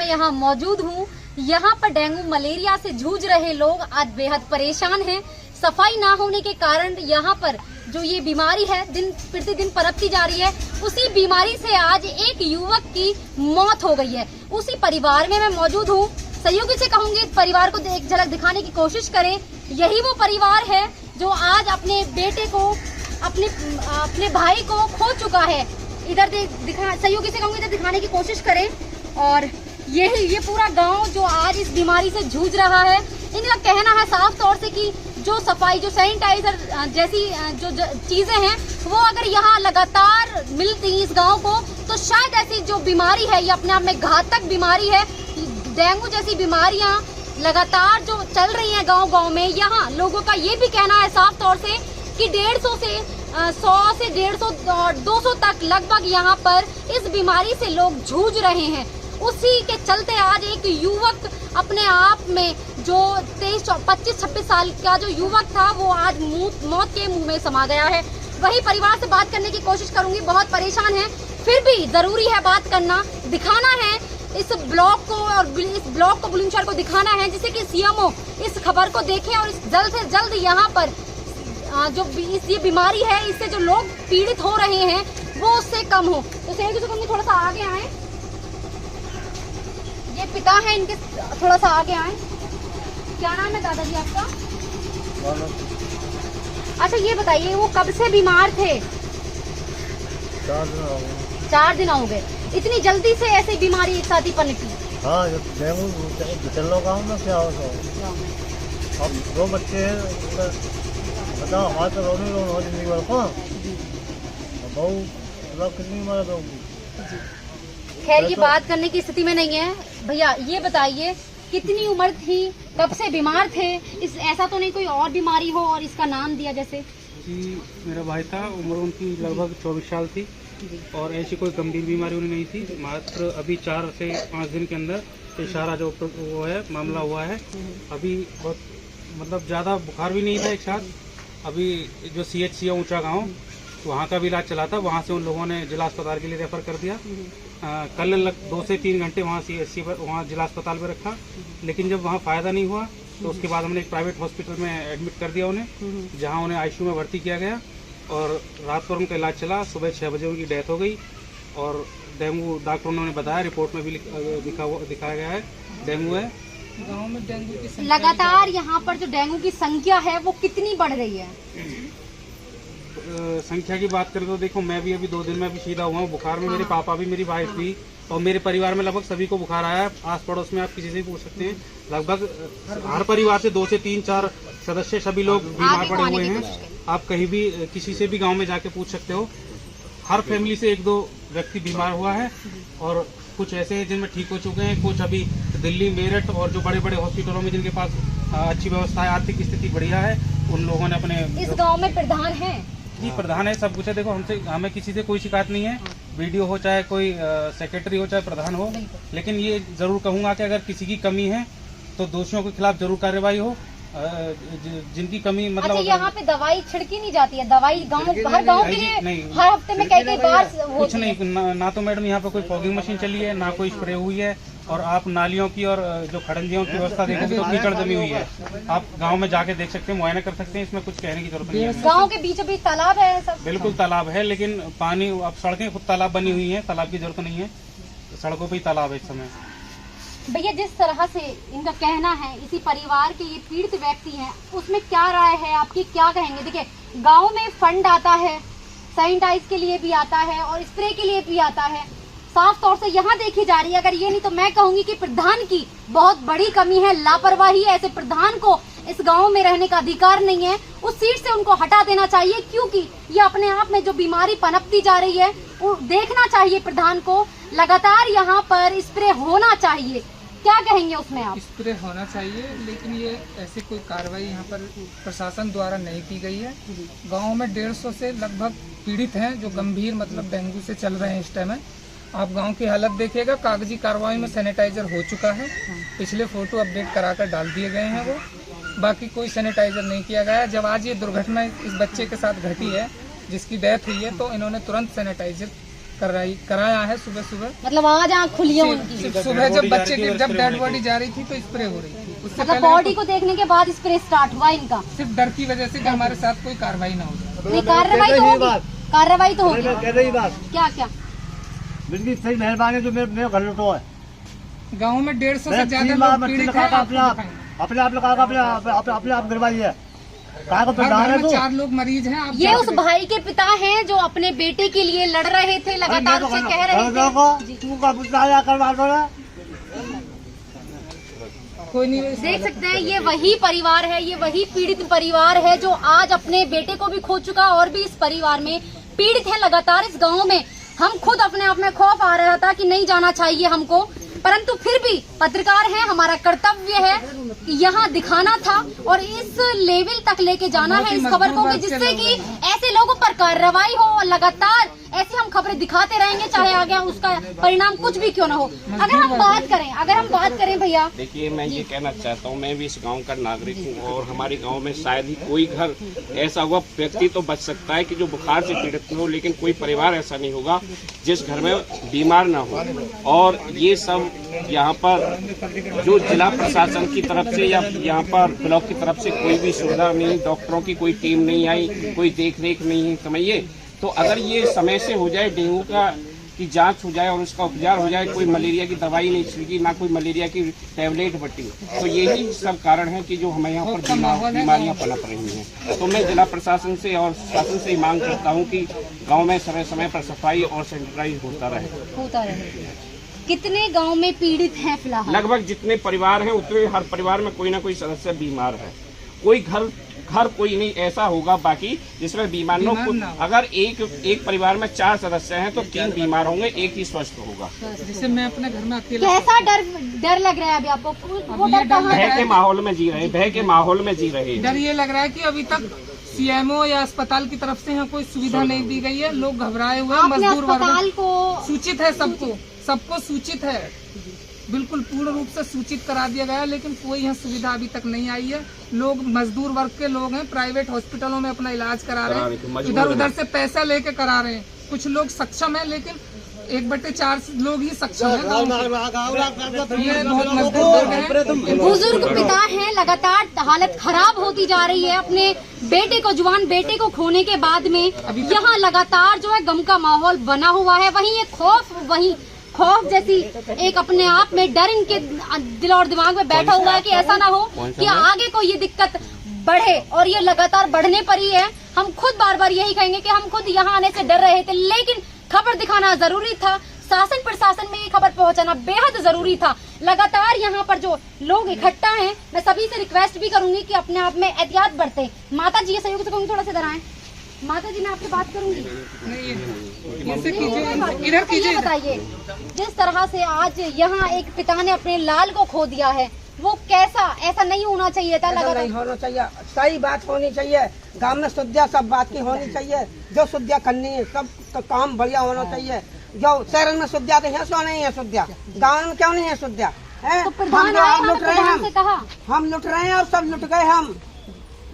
यहाँ मौजूद हूँ। यहाँ पर डेंगू मलेरिया से जूझ रहे लोग आज बेहद परेशान हैं। सफाई ना होने के कारण यहाँ पर जो ये बीमारी है दिन प्रतिदिन पनपती जा रही है। उसी बीमारी से आज एक युवक की मौत हो गई है। उसी परिवार में मैं मौजूद हूँ। सहयोगी से कहूंगी परिवार को एक झलक दिखाने की कोशिश करें। यही वो परिवार है जो आज अपने बेटे को अपने भाई को खो चुका है। इधर सहयोगी से कहूंगी इधर दिखाने की कोशिश करें। और ये पूरा गांव जो आज इस बीमारी से जूझ रहा है। इनका कहना है साफ तौर से कि जो सफाई जो सैनिटाइजर जैसी जो चीजें हैं वो अगर यहाँ लगातार मिलती इस गांव को तो शायद ऐसी जो बीमारी है ये अपने आप में घातक बीमारी है। डेंगू जैसी बीमारियां लगातार जो चल रही हैं गांव-गांव में। यहाँ लोगों का ये भी कहना है साफ तौर से कि 150 से 100 से 150 और 200 तक लगभग यहाँ पर इस बीमारी से लोग जूझ रहे हैं। उसी के चलते आज एक युवक अपने आप में जो 25-26 साल का जो युवक था वो आज मौत के मुंह में समा गया है। वही परिवार से बात करने की कोशिश करूंगी, बहुत परेशान है। फिर भी जरूरी है बात करना, दिखाना है इस ब्लॉग को और इस ब्लॉग को बुलंदशहर को दिखाना है जिससे कि सीएमओ इस खबर को देखें और इस जल्द से जल्द यहाँ पर जो ये बीमारी है इससे जो लोग पीड़ित हो रहे हैं वो उससे कम हो। तो सहयोगी से थोड़ा सा आगे आए। ये पिता है इनके, थोड़ा सा आगे आए। क्या नाम है दादाजी आपका? अच्छा ये बताइए वो कब से बीमार थे? 4 दिन हो गए। इतनी जल्दी से ऐसी बीमारी एक साथ ही पनपी? हाँ, डेंगू गाँव में क्या होता है। अब 2 बच्चे हैं, बताओ हमारे तो रोने हो जिंदगी भर को। बहू मतलब कितनी उम्र है? खैर ये बात करने की स्थिति में नहीं है। भैया ये बताइए कितनी उम्र थी, कब से बीमार थे? ऐसा तो नहीं कोई और बीमारी हो और इसका नाम दिया जैसे? जी मेरा भाई था, उम्र उनकी लगभग 24 साल थी और ऐसी कोई गंभीर बीमारी उन्हें नहीं थी। मात्र अभी 4 से 5 दिन के अंदर ये सारा जो वो है मामला हुआ है। अभी बहुत मतलब ज़्यादा बुखार भी नहीं था एक साथ। अभी जो CHC है ऊंचा गांव वहाँ का भी इलाज चला था, वहाँ से उन लोगों ने जिला अस्पताल के लिए रेफर कर दिया। कल 2 से 3 घंटे वहाँ CHC पर वहाँ जिला अस्पताल में रखा, लेकिन जब वहाँ फ़ायदा नहीं हुआ तो उसके बाद हमने एक प्राइवेट हॉस्पिटल में एडमिट कर दिया उन्हें, जहाँ उन्हें ICU में भर्ती किया गया और रात पर उनका इलाज चला। सुबह 6 बजे उनकी डेथ हो गई और डेंगू डॉक्टरों ने बताया, रिपोर्ट में भी दिखाया गया है डेंगू है। गाँव में डेंगू की लगातार यहाँ पर जो डेंगू की संख्या है वो कितनी बढ़ रही है? संख्या की बात करें तो देखो मैं भी अभी 2 दिन में अभी सीधा हुआ हूँ बुखार में। मेरे पापा भी, मेरी वाइफ भी और मेरे परिवार में लगभग सभी को बुखार आया है। आस पड़ोस में आप किसी से भी पूछ सकते हैं, लगभग हर परिवार से 2 से 3-4 सदस्य सभी लोग बीमार पड़े हुए हैं। आप कहीं भी किसी से भी गाँव में जाके पूछ सकते हो, हर फैमिली से 1-2 व्यक्ति बीमार हुआ है और कुछ ऐसे हैं जिनमें ठीक हो चुके हैं। कुछ अभी दिल्ली, मेरठ और जो बड़े बड़े हॉस्पिटलों में जिनके पास अच्छी व्यवस्था है, आर्थिक स्थिति बढ़िया है, उन लोगों ने अपने। इस गांव में प्रधान है? जी प्रधान है, सब कुछ है। देखो हमें किसी से कोई शिकायत नहीं है, वीडियो हो चाहे कोई सेक्रेटरी हो चाहे प्रधान हो, लेकिन ये जरूर कहूँगा कि अगर किसी की कमी है तो दोषियों के खिलाफ जरूर कार्रवाई हो। जिनकी कमी मतलब अच्छा, यहाँ पे दवाई छिड़की नहीं जाती है? दवाई हर गांव के लिए हर हफ्ते में कई बार कुछ नहीं ना तो मैडम यहाँ पे कोई फॉगिंग मशीन चली है, ना कोई स्प्रे हुई है। और आप नालियों की और जो खड़ंजियों की व्यवस्था देखोगे तो कीचड़ जमी हुई है। आप गांव में जाके देख सकते हैं, मुआयना कर सकते हैं, इसमें कुछ कहने की जरूरत नहीं है। गांव के बीचों बीच तालाब है सब? बिल्कुल तालाब है, लेकिन पानी अब सड़कें खुद तालाब बनी हुई है, तालाब की जरूरत नहीं है, सड़कों पर ही तालाब है इस समय। भैया जिस तरह से इनका कहना है, इसी परिवार के ये पीड़ित व्यक्ति हैं, उसमें क्या राय है आपकी, क्या कहेंगे? देखिए गांव में फंड आता है, सैनिटाइज के लिए भी आता है और स्प्रे के लिए भी आता है। साफ तौर से यहाँ देखी जा रही है, अगर ये नहीं तो मैं कहूंगी कि प्रधान की बहुत बड़ी कमी है, लापरवाही है। ऐसे प्रधान को इस गांव में रहने का अधिकार नहीं है, उस सीट से उनको हटा देना चाहिए, क्योंकि ये अपने आप में जो बीमारी पनपती जा रही है वो देखना चाहिए प्रधान को। लगातार यहाँ पर स्प्रे होना चाहिए, क्या कहेंगे उसमें आप? स्प्रे होना चाहिए, लेकिन ये ऐसी कोई कार्रवाई यहाँ पर प्रशासन द्वारा नहीं की गई है। गांव में 150 से लगभग पीड़ित हैं जो गंभीर मतलब डेंगू से चल रहे हैं इस टाइम में। आप गांव की हालत देखिएगा, कागजी कार्रवाई में सैनिटाइजर हो चुका है, पिछले फोटो अपडेट कराकर डाल दिए गए हैं वो, बाकी कोई सैनिटाइजर नहीं किया गया है। जब आज ये दुर्घटना इस बच्चे के साथ घटी है जिसकी डेथ हुई है तो इन्होंने तुरंत सैनिटाइजर कराया है सुबह सुबह। मतलब आज आँख खुली है उनकी। सुबह जब बच्चे की जब डेड बॉडी जा रही थी तो स्प्रे हो रही थी। उससे मतलब पहले बॉडी को देखने के बाद स्प्रे स्टार्ट हुआ इनका। सिर्फ डर की वजह से कि हमारे साथ कोई कार्रवाई ना हो जाए। नहीं, कार्रवाई तो होगी, कार्रवाई तो होगी। कह रही बात क्या क्या बिल्कुल सही, मेहरबानी जो मेरे घर लुटो है। गाँव में 150 से ज्यादा तीन लोग बार पीड़ित मच्छी हैं। लगा अपने आप गिरवाई है। कहा को हर डाल घर है में तो 4 लोग मरीज हैं। आप ये उस भाई के पिता हैं जो अपने बेटे के लिए लड़ रहे थे, लगातार उसे कह रहे थे। तू का बुझाया करवा दो ना। कोई नहीं देख सकते हैं ये वही परिवार है, ये वही पीड़ित परिवार है जो आज अपने बेटे को भी खो चुका और भी इस परिवार में पीड़ित है लगातार इस गांव में। हम खुद अपने आप में खौफ आ रहा था कि नहीं जाना चाहिए हमको, परंतु फिर भी पत्रकार है, हमारा कर्तव्य है यहाँ दिखाना था और इस लेवल तक लेके जाना है इस खबर को कि जिससे कि ऐसे लोगों पर कार्रवाई हो और लगातार ऐसी हम खबरें दिखाते रहेंगे, चाहे आगे उसका परिणाम कुछ भी क्यों ना हो। अगर हम बात करें भैया, देखिए मैं ये कहना चाहता हूँ, मैं भी इस गांव का नागरिक हूँ और हमारे गांव में शायद ही कोई घर ऐसा हुआ, व्यक्ति तो बच सकता है कि जो बुखार से पीड़ित हो, लेकिन कोई परिवार ऐसा नहीं होगा जिस घर में बीमार ना हो। और ये सब यहाँ पर जो जिला प्रशासन की तरफ से या यहाँ पर ब्लॉक की तरफ से कोई भी सुविधा नहीं, डॉक्टरों की कोई टीम नहीं आई, कोई देख रेख नहीं समझिए। तो अगर ये समय से हो जाए, डेंगू की जांच हो जाए और उसका उपचार हो जाए, कोई मलेरिया की दवाई नहीं छिड़की, ना कोई मलेरिया की टैबलेट बटी, तो यही सब कारण है कि जो हमें यहाँ पर बीमारियाँ पनप रही हैं। तो मैं जिला प्रशासन से और शासन से ही मांग करता हूँ कि गाँव में समय समय पर सफाई और सैनिटाइज होता रहे। कितने गांव में पीड़ित हैं फिलहाल? लगभग जितने परिवार हैं उतने हर परिवार में कोई ना कोई सदस्य बीमार है। कोई घर कोई नहीं ऐसा होगा बाकी जिसमें बीमार न हो। अगर एक परिवार में 4 सदस्य हैं तो 3 बीमार होंगे, 1 ही स्वस्थ होगा। जैसे मैं अपने घर में अकेला। कैसा डर लग रहा है अभी आपको? भय के माहौल में जी रहे डर ये लग रहा है कि अभी तक सीएमओ या अस्पताल की तरफ से यहाँ कोई सुविधा नहीं दी गई है। लोग घबराए हुए, मजदूर वर्ग को सूचित है, सबको सूचित है, बिल्कुल पूर्ण रूप से सूचित करा दिया गया है, लेकिन कोई यहाँ सुविधा अभी तक नहीं आई है। लोग मजदूर वर्ग के लोग हैं, प्राइवेट हॉस्पिटलों में अपना इलाज करा रहे हैं, इधर उधर से पैसा लेके करा रहे हैं। कुछ लोग सक्षम है, लेकिन 1/4 लोग ही सक्षम है। ये बहुत मजदूर वर्ग है। बुजुर्ग पिता हैं, लगातार हालत खराब होती जा रही है अपने बेटे को, जवान बेटे को खोने के बाद में यहाँ लगातार जो है गम का माहौल बना हुआ है। वहीं खौफ जैसी एक अपने आप में डर इनके दिल और दिमाग में बैठा हुआ है कि ऐसा ना हो कि आगे को ये दिक्कत बढ़े, और ये लगातार बढ़ने पर ही है। हम खुद बार बार यही कहेंगे कि हम खुद यहाँ आने से डर रहे थे, लेकिन खबर दिखाना जरूरी था, शासन प्रशासन में ये खबर पहुंचाना बेहद जरूरी था। लगातार यहाँ पर जो लोग इकट्ठा हैं, मैं सभी से रिक्वेस्ट भी करूंगी कि अपने आप में एहतियात बरतें। माता जी ये सहयोग से कहूँगी थोड़ा सा इधर आएं। माता जी मैं आपसे बात करूंगी। इधर कीजिए। बताइए, जिस तरह से आज यहाँ एक पिता ने अपने लाल को खो दिया है, वो कैसा, ऐसा नहीं होना चाहिए था? ऐसा नहीं होना चाहिए, सही बात होनी चाहिए। गांव में शुद्धिया सब बात की होनी चाहिए, जो शुद्धिया करनी है सब तो काम बढ़िया होना चाहिए। जो शहर में शुद्धिया तो क्यों नहीं है शुद्धिया, गाँव में क्यों नहीं है शुद्धिया? तो प्रधान लुट रहे हैं, हम लुट रहे हैं और सब लुट गए। हम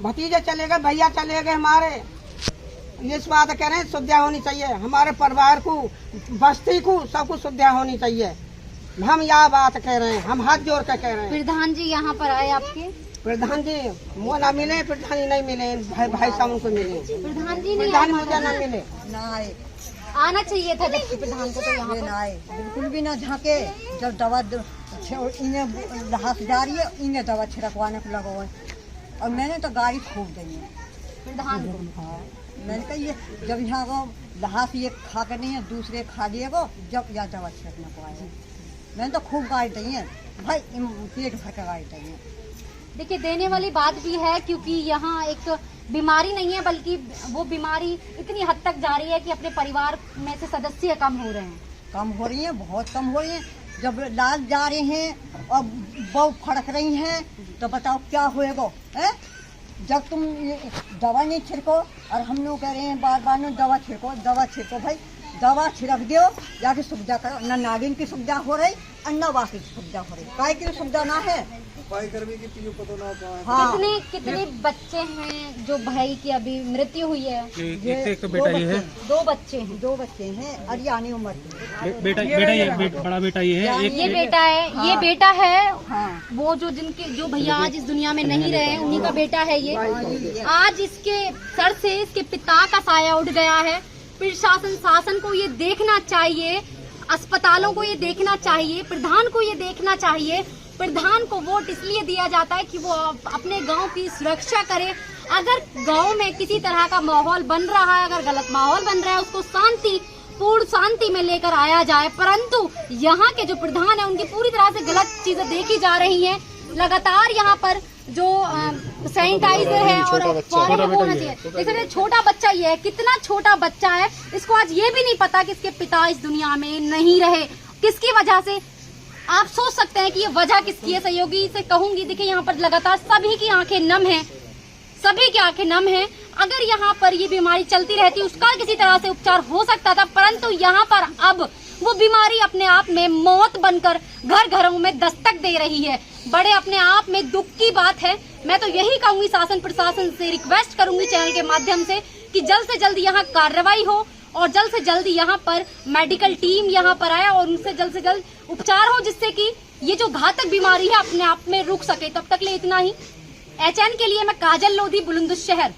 भतीजे चले गए, भैया चले गए हमारे। इस बात कह रहे हैं शुद्धिया होनी चाहिए, हमारे परिवार को, बस्ती को, सबको शुद्धिया होनी चाहिए। हम यह बात कह रहे हैं, हम हाथ जोड़ कर कह रहे हैं। प्रधान जी यहाँ पर आए आपके? प्रधान जी वो ना मिले, प्रधान जी नहीं मिले, भाई साहब उनको मिले। प्रधान जी मुझे ना मिले, आना चाहिए था जबकि प्रधान को तो यहाँ पर आए, बिल्कुल भी ना झाके। जब दवा इन्हें लहास जा रही है, इन्हें दवा छिड़कवाने को लगा हुआ है, और मैंने तो गाड़ी खूब दी है प्रधान को। हाँ, मैंने कहा ये जब यहाँ को लहास ये खा कर नहीं है, दूसरे खा लिए को जब यह दवा छिड़कने को आए, मैंने तो खूब गाड़ी दी है भाई, पेट भर कर गाड़ी दी है। देखिए देने वाली बात भी है, क्योंकि यहाँ एक बीमारी नहीं है, बल्कि वो बीमारी इतनी हद तक जा रही है कि अपने परिवार में से सदस्य कम हो रहे हैं। कम हो रही है, बहुत कम हो रही है। जब लाल जा रहे हैं और बहू फड़क रही हैं, तो बताओ क्या होएगा? जब तुम दवा नहीं छिड़को, और हम लोग कह रहे हैं बार बार न दवा छिड़को भाई, दवा छिड़क दो, जाके सुविधा करो। न नागिन की सुविधा हो रही और न बाकी की सुविधा हो रही। काय की सुविधा ना है, हाँ कितने बच्चे हैं जो भाई की अभी मृत्यु हुई है? एक बेटा ये है, 2 बच्चे हैं। 2 बच्चे हैं अरियानी उम्र के। बेटा ये बड़ा बेटा ये है, ये बेटा है, ये बेटा है। हाँ वो जो जो भैया आज इस दुनिया में नहीं रहे हैं, उन्हीं का बेटा है ये। आज इसके सर से इसके पिता का साया उठ गया है। प्रशासन शासन को ये देखना चाहिए, अस्पतालों को ये देखना चाहिए, प्रधान को ये देखना चाहिए। प्रधान को वोट इसलिए दिया जाता है कि वो अपने गांव की सुरक्षा करे। अगर गांव में किसी तरह का माहौल बन रहा है, अगर गलत माहौल बन रहा है, उसको पूर्ण शांति में लेकर आया जाए। परंतु यहाँ के जो प्रधान है, उनकी पूरी तरह से गलत चीजें देखी जा रही हैं। लगातार यहाँ पर जो सैनिटाइजर है और फॉर्म वो होना चाहिए। देखिए छोटा बच्चा ये है, कितना छोटा बच्चा है, इसको आज ये भी नहीं पता कि इसके पिता इस दुनिया में नहीं रहे, किसकी वजह से। आप सोच सकते हैं कि ये वजह किसकी है। सहयोगी से कहूंगी, देखिए यहाँ पर लगातार सभी की आंखें नम हैं, सभी की आंखें नम हैं। अगर यहाँ पर ये बीमारी चलती रहती, उसका किसी तरह से उपचार हो सकता था, परंतु यहाँ पर अब वो बीमारी अपने आप में मौत बनकर घर घरों में दस्तक दे रही है। बड़े अपने आप में दुख की बात है। मैं तो यही कहूंगी, शासन प्रशासन से रिक्वेस्ट करूंगी चैनल के माध्यम से कि जल्द से जल्द यहाँ कार्रवाई हो और जल्द से जल्द यहाँ पर मेडिकल टीम यहाँ पर आए और उनसे जल्द से जल्द उपचार हो, जिससे कि ये जो घातक बीमारी है अपने आप में रुक सके। तब तक ले इतना ही। HN के लिए मैं काजल लोधी, बुलंदशहर।